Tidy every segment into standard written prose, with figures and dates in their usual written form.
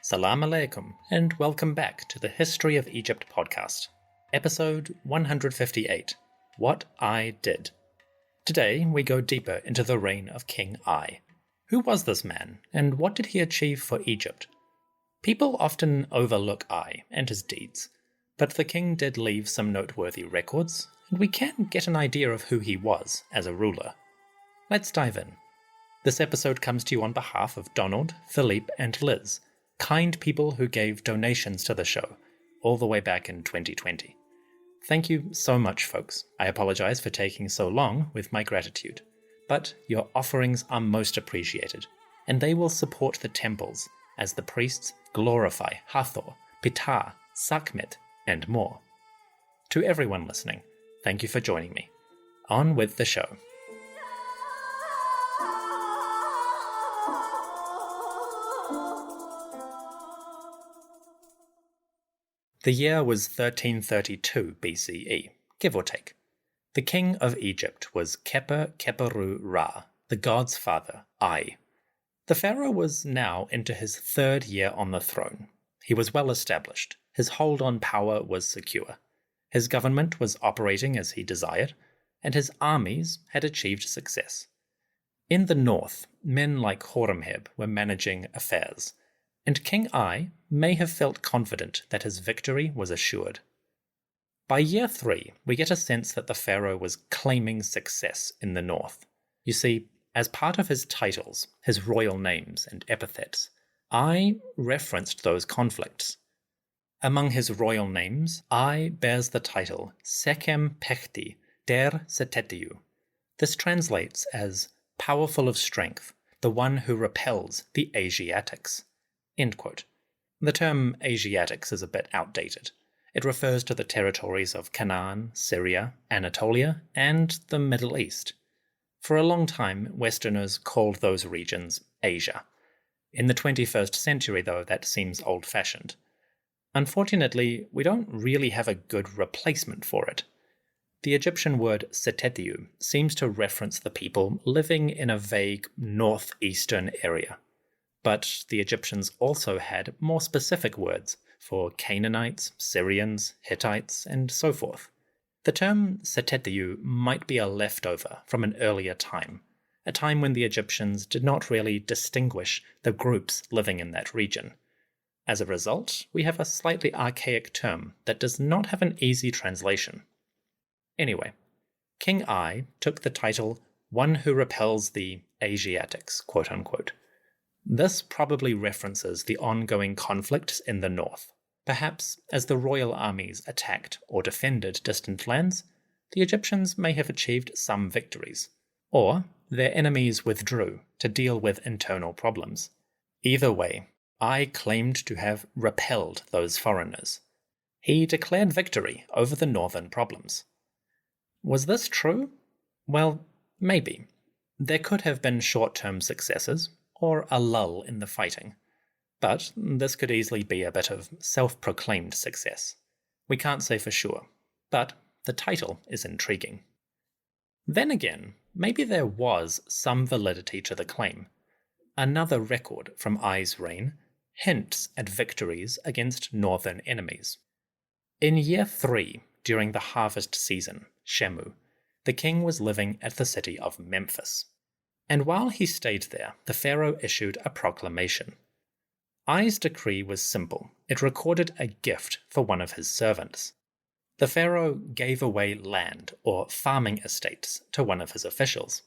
Salam alaikum, and welcome back to the History of Egypt podcast, episode 158, What I Did. Today we go deeper into the reign of King I. Who was this man, and what did he achieve for Egypt? People often overlook I and his deeds, but the king did leave some noteworthy records, and we can get an idea of who he was as a ruler. Let's dive in. This episode comes to you on behalf of Donald, Philippe, and Liz, kind people who gave donations to the show, all the way back in 2020. Thank you so much, folks. I apologize for taking so long with my gratitude, but your offerings are most appreciated, and they will support the temples as the priests glorify Hathor, Ptah, Sekhmet, and more. To everyone listening, thank you for joining me. On with the show. The year was 1332 BCE, give or take. The king of Egypt was Kheper-Khepera, the god's father, I. The pharaoh was now into his third year on the throne. He was well established. His hold on power was secure. His government was operating as he desired, and his armies had achieved success. In the north, men like Horemheb were managing affairs, and King I may have felt confident that his victory was assured. By year 3, we get a sense that the pharaoh was claiming success in the north. You see, as part of his titles, his royal names and epithets, I referenced those conflicts. Among his royal names, I bears the title Sekhem Pechti Der Setetiu. This translates as powerful of strength, the one who repels the Asiatics. End quote. The term Asiatics is a bit outdated. It refers to the territories of Canaan, Syria, Anatolia, and the Middle East. For a long time, Westerners called those regions Asia. In the 21st century, though, that seems old-fashioned. Unfortunately, we don't really have a good replacement for it. The Egyptian word Setetiu seems to reference the people living in a vague northeastern area. But the Egyptians also had more specific words for Canaanites, Syrians, Hittites, and so forth. The term Setetiu might be a leftover from an earlier time, a time when the Egyptians did not really distinguish the groups living in that region. As a result, we have a slightly archaic term that does not have an easy translation. Anyway, King I took the title One Who Repels the Asiatics, quote-unquote. This probably references the ongoing conflicts in the north. Perhaps, as the royal armies attacked or defended distant lands, the Egyptians may have achieved some victories, or their enemies withdrew to deal with internal problems. Either way, I claimed to have repelled those foreigners. He declared victory over the northern problems. Was this true? Well, maybe. There could have been short-term successes, or a lull in the fighting. But this could easily be a bit of self-proclaimed success. We can't say for sure, but the title is intriguing. Then again, maybe there was some validity to the claim. Another record from I's reign hints at victories against northern enemies. In year 3, during the harvest season, Shemu, the king was living at the city of Memphis. And while he stayed there, the pharaoh issued a proclamation. I's decree was simple. It recorded a gift for one of his servants. The pharaoh gave away land or farming estates to one of his officials.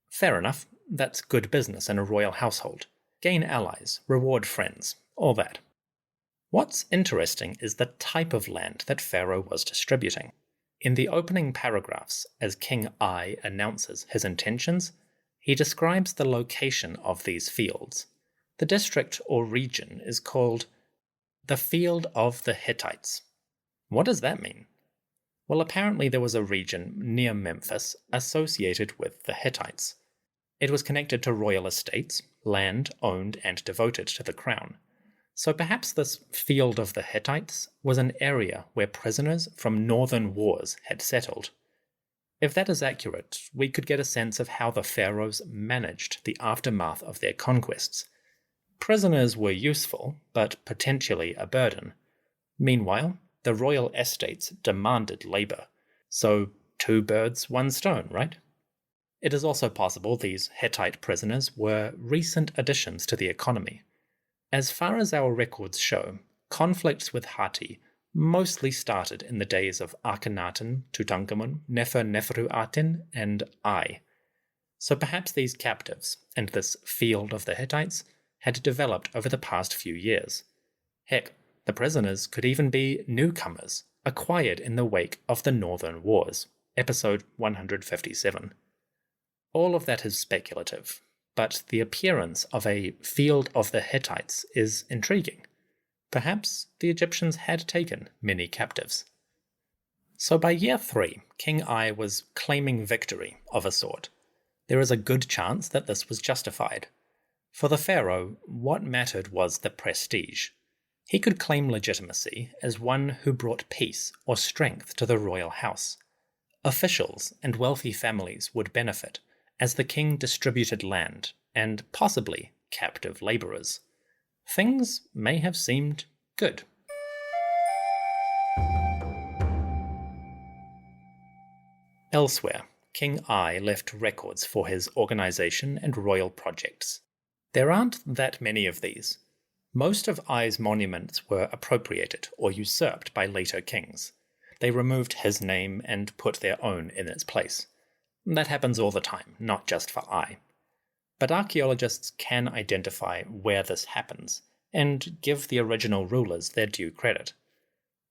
Fair enough, that's good business in a royal household. Gain allies, reward friends, all that. What's interesting is the type of land that Pharaoh was distributing. In the opening paragraphs, as King I announces his intentions, he describes the location of these fields. The district or region is called the Field of the Hittites. What does that mean? Well, apparently there was a region near Memphis associated with the Hittites. It was connected to royal estates, land owned and devoted to the crown. So perhaps this Field of the Hittites was an area where prisoners from northern wars had settled. If that is accurate, we could get a sense of how the pharaohs managed the aftermath of their conquests. Prisoners were useful, but potentially a burden. Meanwhile, the royal estates demanded labour, so two birds, one stone, right? It is also possible these Hittite prisoners were recent additions to the economy. As far as our records show, conflicts with Hatti mostly started in the days of Akhenaten, Tutankhamun, Neferuaten, and I. So perhaps these captives, and this field of the Hittites, had developed over the past few years. Heck, the prisoners could even be newcomers, acquired in the wake of the Northern Wars, episode 157. All of that is speculative, but the appearance of a field of the Hittites is intriguing. Perhaps the Egyptians had taken many captives. So by year 3, King I was claiming victory of a sort. There is a good chance that this was justified. For the pharaoh, what mattered was the prestige. He could claim legitimacy as one who brought peace or strength to the royal house. Officials and wealthy families would benefit as the king distributed land and possibly captive labourers. Things may have seemed good. Elsewhere, King I left records for his organization and royal projects. There aren't that many of these. Most of I's monuments were appropriated or usurped by later kings. They removed his name and put their own in its place. That happens all the time, not just for I. But archaeologists can identify where this happens, and give the original rulers their due credit.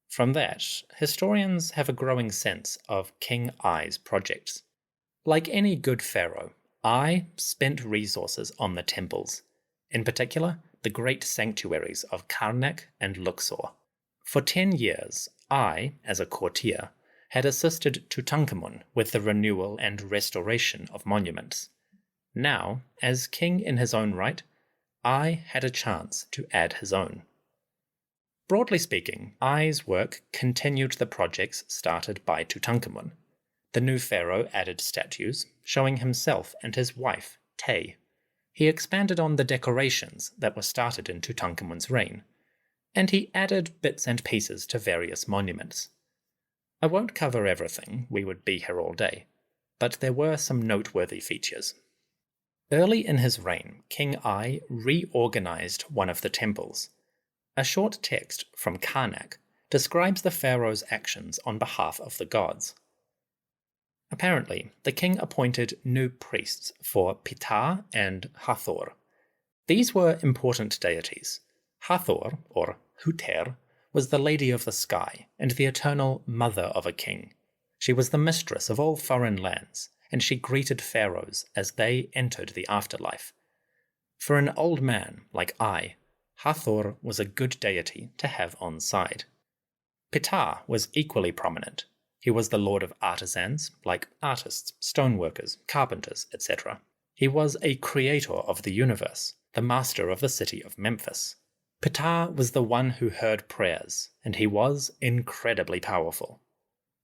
From that, historians have a growing sense of King I's projects. Like any good pharaoh, I spent resources on the temples, in particular the great sanctuaries of Karnak and Luxor. For 10 years, I, as a courtier, had assisted Tutankhamun with the renewal and restoration of monuments. Now, as king in his own right, I had a chance to add his own. Broadly speaking, I's work continued the projects started by Tutankhamun. The new pharaoh added statues, showing himself and his wife, Tay. He expanded on the decorations that were started in Tutankhamun's reign, and he added bits and pieces to various monuments. I won't cover everything, we would be here all day, but there were some noteworthy features. Early in his reign, King I reorganized one of the temples. A short text from Karnak describes the pharaoh's actions on behalf of the gods. Apparently, the king appointed new priests for Ptah and Hathor. These were important deities. Hathor, or Huter, was the lady of the sky and the eternal mother of a king. She was the mistress of all foreign lands, and she greeted pharaohs as they entered the afterlife. For an old man like I, Hathor was a good deity to have on side. Ptah was equally prominent. He was the lord of artisans, like artists, stoneworkers, carpenters, etc. He was a creator of the universe, the master of the city of Memphis. Ptah was the one who heard prayers, and he was incredibly powerful.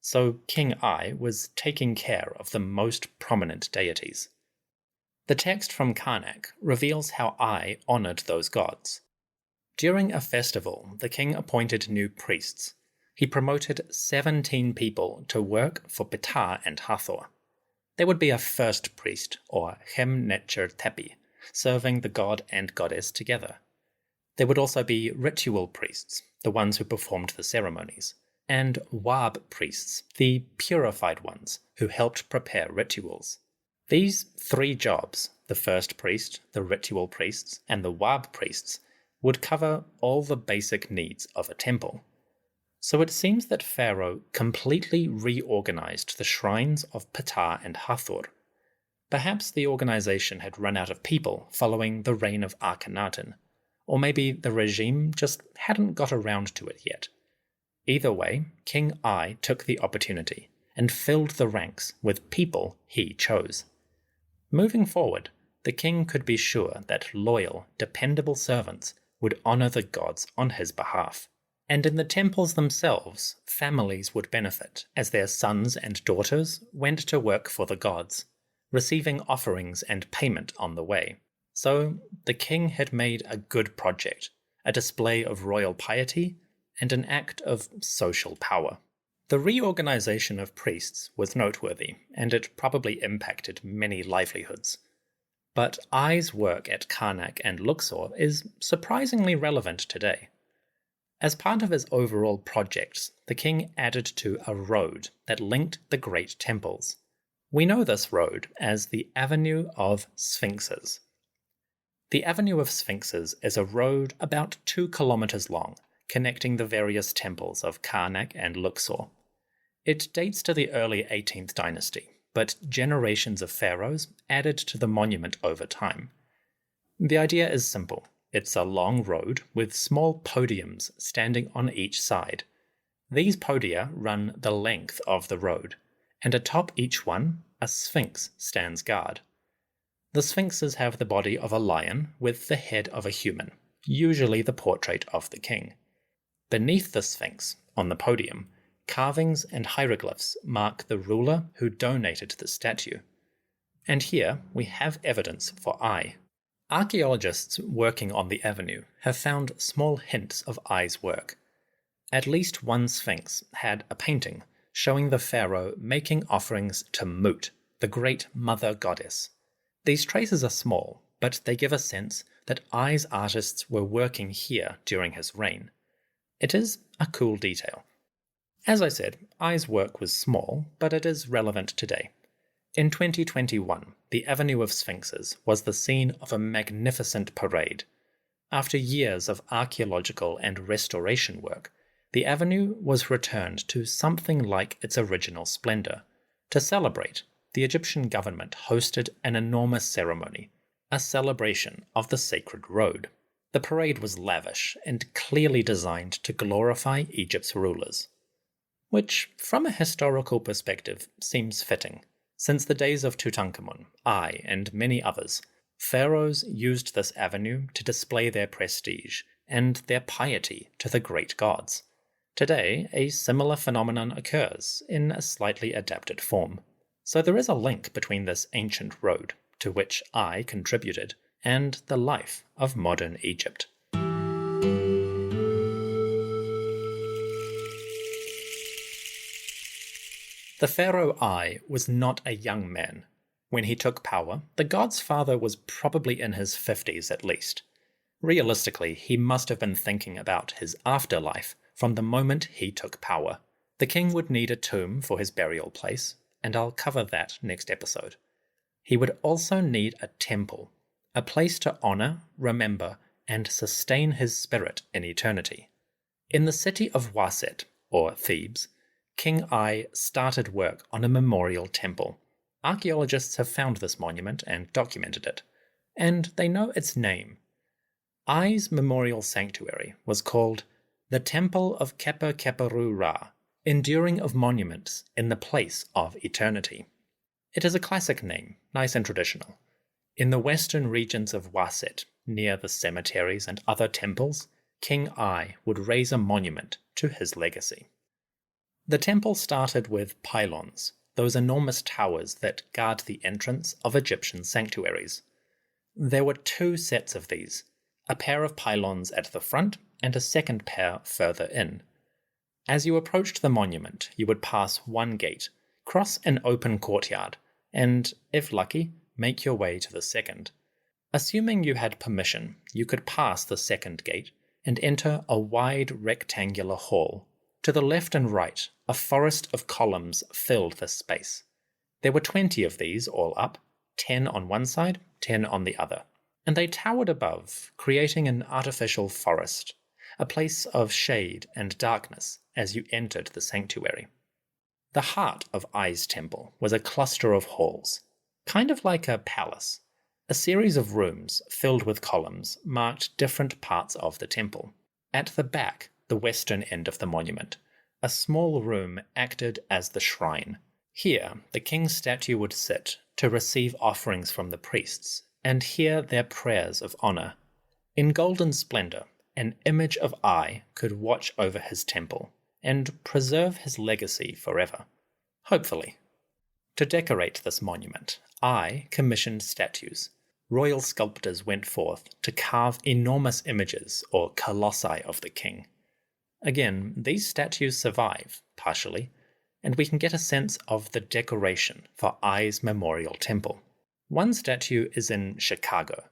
So King I was taking care of the most prominent deities. The text from Karnak reveals how I honored those gods. During a festival, the king appointed new priests. He promoted 17 people to work for Ptah and Hathor. There would be a first priest, or Hem-Netcher-Tepi, serving the god and goddess together. There would also be ritual priests, the ones who performed the ceremonies, and Wab priests, the purified ones who helped prepare rituals. These 3 jobs, the first priest, the ritual priests, and the Wab priests, would cover all the basic needs of a temple. So it seems that Pharaoh completely reorganized the shrines of Ptah and Hathor. Perhaps the organization had run out of people following the reign of Akhenaten, or maybe the regime just hadn't got around to it yet. Either way, King I took the opportunity and filled the ranks with people he chose. Moving forward, the king could be sure that loyal, dependable servants would honor the gods on his behalf. And in the temples themselves, families would benefit as their sons and daughters went to work for the gods, receiving offerings and payment on the way. So the king had made a good project, a display of royal piety, and an act of social power. The reorganization of priests was noteworthy, and it probably impacted many livelihoods. But Ai's work at Karnak and Luxor is surprisingly relevant today. As part of his overall projects, the king added to a road that linked the great temples. We know this road as the Avenue of Sphinxes. The Avenue of Sphinxes is a road about 2 kilometers long, connecting the various temples of Karnak and Luxor. It dates to the early 18th dynasty, but generations of pharaohs added to the monument over time. The idea is simple. It's a long road with small podiums standing on each side. These podia run the length of the road, and atop each one, a sphinx stands guard. The sphinxes have the body of a lion with the head of a human, usually the portrait of the king. Beneath the sphinx, on the podium, carvings and hieroglyphs mark the ruler who donated the statue. And here we have evidence for Ai. Archaeologists working on the avenue have found small hints of Ai's work. At least one sphinx had a painting showing the pharaoh making offerings to Mut, the great mother goddess. These traces are small, but they give a sense that Ai's artists were working here during his reign. It is a cool detail. As I said, Ai's work was small, but it is relevant today. In 2021, the Avenue of Sphinxes was the scene of a magnificent parade. After years of archaeological and restoration work, the avenue was returned to something like its original splendor. To celebrate, the Egyptian government hosted an enormous ceremony, a celebration of the sacred road. The parade was lavish and clearly designed to glorify Egypt's rulers, which, from a historical perspective, seems fitting. Since the days of Tutankhamun, Ai, and many others, pharaohs used this avenue to display their prestige and their piety to the great gods. Today, a similar phenomenon occurs in a slightly adapted form. So there is a link between this ancient road, to which Ai contributed, and the life of modern Egypt. The pharaoh Ai was not a young man. When he took power, the god's father was probably in his 50s at least. Realistically, he must have been thinking about his afterlife from the moment he took power. The king would need a tomb for his burial place, and I'll cover that next episode. He would also need a temple, a place to honor, remember, and sustain his spirit in eternity. In the city of Waset, or Thebes, King Ai started work on a memorial temple. Archaeologists have found this monument and documented it, and they know its name. Ai's memorial sanctuary was called the Temple of Khepri-Khepri-Ra, enduring of monuments in the place of eternity. It is a classic name, nice and traditional. In the western regions of Waset, near the cemeteries and other temples, King Ai would raise a monument to his legacy. The temple started with pylons, those enormous towers that guard the entrance of Egyptian sanctuaries. There were 2 sets of these, a pair of pylons at the front and a second pair further in. As you approached the monument, you would pass one gate, cross an open courtyard, and, if lucky, make your way to the second. Assuming you had permission, you could pass the second gate and enter a wide rectangular hall. To the left and right, a forest of columns filled this space. There were 20 of these all up, 10 on one side, 10 on the other, and they towered above, creating an artificial forest, a place of shade and darkness as you entered the sanctuary. The heart of Ai's temple was a cluster of halls, kind of like a palace. A series of rooms filled with columns marked different parts of the temple. At the back, the western end of the monument, a small room acted as the shrine. Here, the king's statue would sit to receive offerings from the priests and hear their prayers of honor. In golden splendor, an image of Ai could watch over his temple and preserve his legacy forever. Hopefully. To decorate this monument, Ai commissioned statues, royal sculptors went forth to carve enormous images or colossi of the king. Again, these statues survive, partially, and we can get a sense of the decoration for Ai's memorial temple. One statue is in Chicago.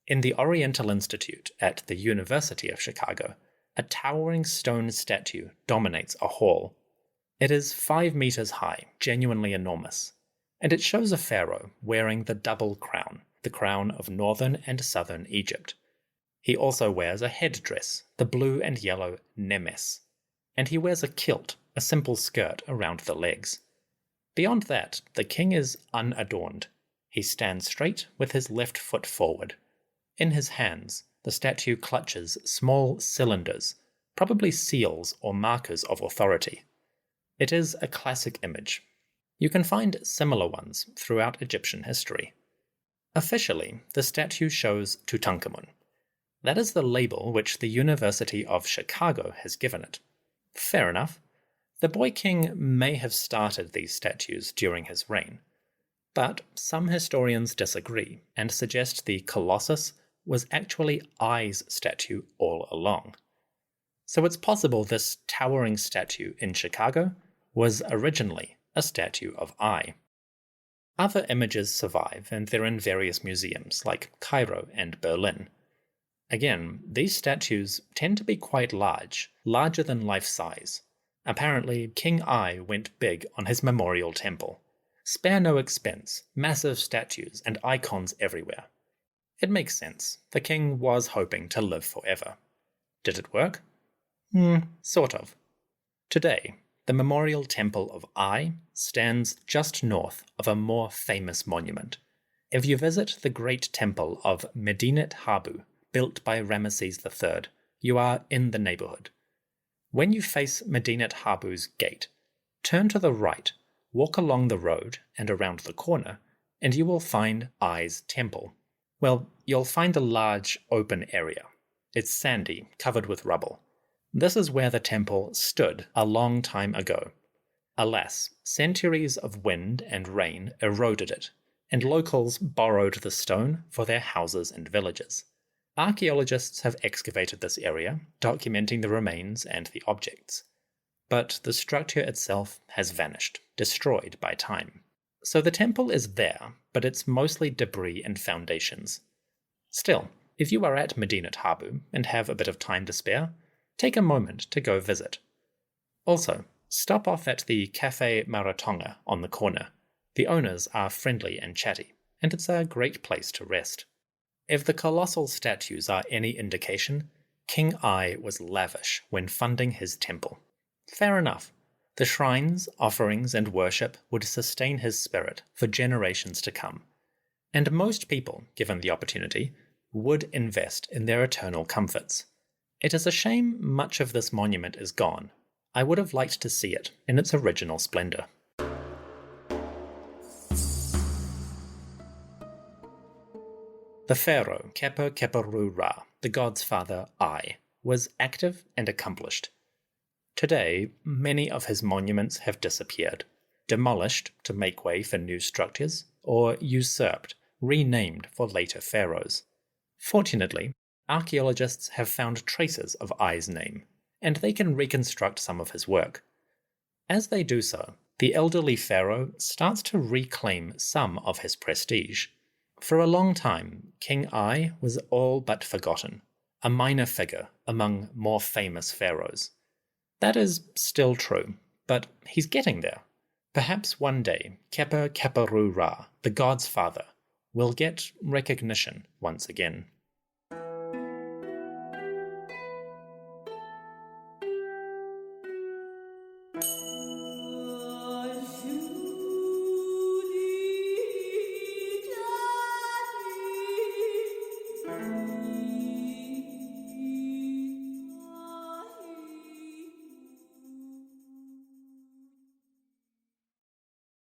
In the Oriental Institute at the University of Chicago, a towering stone statue dominates a hall. It is 5 meters high, genuinely enormous, and it shows a pharaoh wearing the double crown, the crown of northern and southern Egypt. He also wears a headdress, the blue and yellow nemes, and he wears a kilt, a simple skirt around the legs. Beyond that, the king is unadorned. He stands straight with his left foot forward. In his hands, the statue clutches small cylinders, probably seals or markers of authority. It is a classic image. You can find similar ones throughout Egyptian history. Officially, the statue shows Tutankhamun. That is the label which the University of Chicago has given it. Fair enough. The boy king may have started these statues during his reign, but some historians disagree and suggest the Colossus was actually Ai's statue all along. So it's possible this towering statue in Chicago was originally a statue of Ai. Other images survive, and they're in various museums like Cairo and Berlin. Again, these statues tend to be quite large, larger than life size. Apparently, King Ai went big on his memorial temple. Spare no expense, massive statues and icons everywhere. It makes sense. The king was hoping to live forever. Did it work? Sort of. Today, the memorial temple of Ai stands just north of a more famous monument. If you visit the great temple of Medinet Habu, built by Ramesses III, you are in the neighborhood. When you face Medinet Habu's gate, turn to the right, walk along the road and around the corner, and you will find Ai's temple. Well, you'll find a large open area. It's sandy, covered with rubble. This is where the temple stood a long time ago. Alas, centuries of wind and rain eroded it, and locals borrowed the stone for their houses and villages. Archaeologists have excavated this area, documenting the remains and the objects. But the structure itself has vanished, destroyed by time. So the temple is there, but it's mostly debris and foundations. Still, if you are at Medinet Habu and have a bit of time to spare, take a moment to go visit. Also, stop off at the Café Maratonga on the corner. The owners are friendly and chatty, and it's a great place to rest. If the colossal statues are any indication, King Ai was lavish when funding his temple. Fair enough. The shrines, offerings, and worship would sustain his spirit for generations to come. And most people, given the opportunity, would invest in their eternal comforts. It is a shame much of this monument is gone. I would have liked to see it in its original splendor. The pharaoh Kheperu-Ra, the god's father Ai, was active and accomplished. Today, many of his monuments have disappeared, demolished to make way for new structures, or usurped, renamed for later pharaohs. Fortunately, archaeologists have found traces of Ai's name, and they can reconstruct some of his work. As they do so, the elderly pharaoh starts to reclaim some of his prestige. For a long time, King Ai was all but forgotten, a minor figure among more famous pharaohs. That is still true, but he's getting there. Perhaps one day, Kheperu-Ra, the god's father, will get recognition once again.